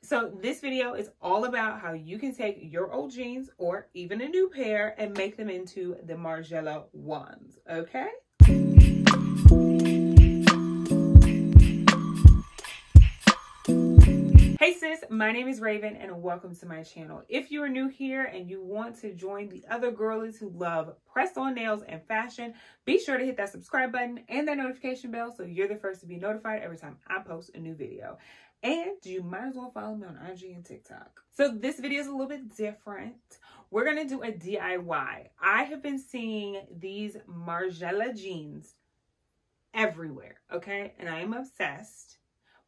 So this video is all about how you can take your old jeans or even a new pair and make them into the Margiela ones, okay? Hey sis, my name is Raven and welcome to my channel. If you are new here and you want to join the other girlies who love press-on nails and fashion, be sure to hit that subscribe button and that notification bell so you're the first to be notified every time I post a new video. And you might as well follow me on IG and TikTok. So this video is a little bit different. We're going to do a DIY. I have been seeing these Margiela jeans everywhere, okay? And I am obsessed,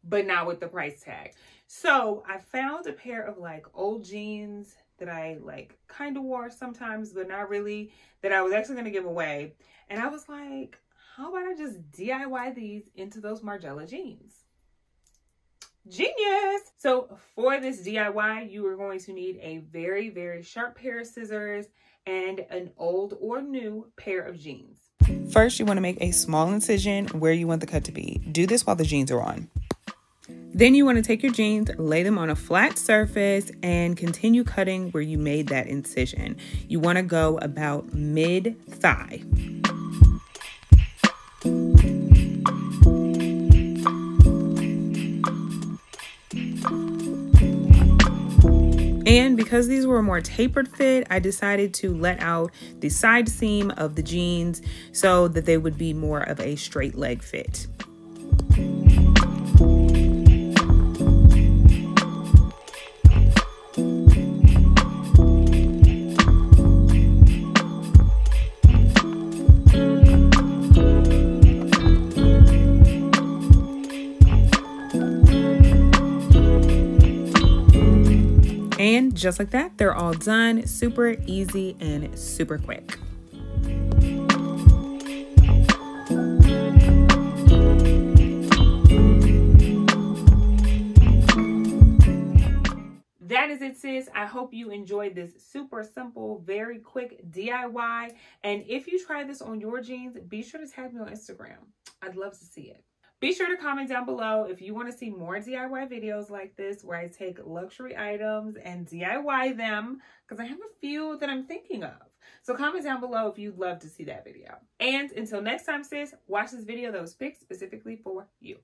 but not with the price tag. So I found a pair of like old jeans that I like kind of wore sometimes, but not really, that I was actually going to give away. And I was like, how about I just DIY these into those Margiela jeans? Genius! So for this DIY, you are going to need a very, very sharp pair of scissors and an old or new pair of jeans. First, you want to make a small incision where you want the cut to be. Do this while the jeans are on. Then you want to take your jeans, lay them on a flat surface, and continue cutting where you made that incision. You want to go about mid-thigh. And because these were a more tapered fit, I decided to let out the side seam of the jeans so that they would be more of a straight leg fit. And just like that, they're all done. Super easy and super quick. That is it, sis. I hope you enjoyed this super simple, very quick DIY. And if you try this on your jeans, be sure to tag me on Instagram. I'd love to see it. Be sure to comment down below if you want to see more DIY videos like this where I take luxury items and DIY them, because I have a few that I'm thinking of. So comment down below if you'd love to see that video. And until next time, sis, watch this video that was picked specifically for you.